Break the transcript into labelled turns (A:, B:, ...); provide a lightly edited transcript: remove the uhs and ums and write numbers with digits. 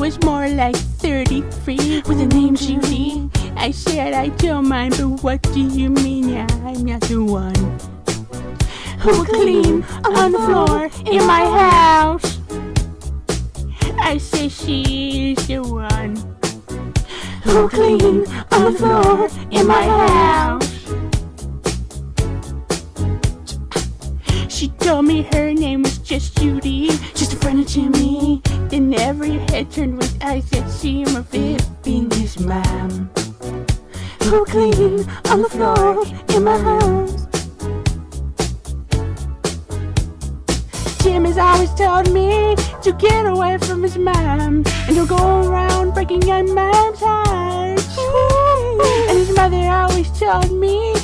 A: was more like 33 with the name Judy. I said I don't mind, but what do you mean? Yeah, I'm not the one who will clean on the floor in my house. I say she's the one who will clean on the floor in my house. She told me her name was just Judy, just a friend of Jimmy. Then every head turned with eyes that see my Philippines mom who clean on the floor in my house. Jim has always told me to get away from his mom and don't go around breaking my mom's heart. And his mother always told me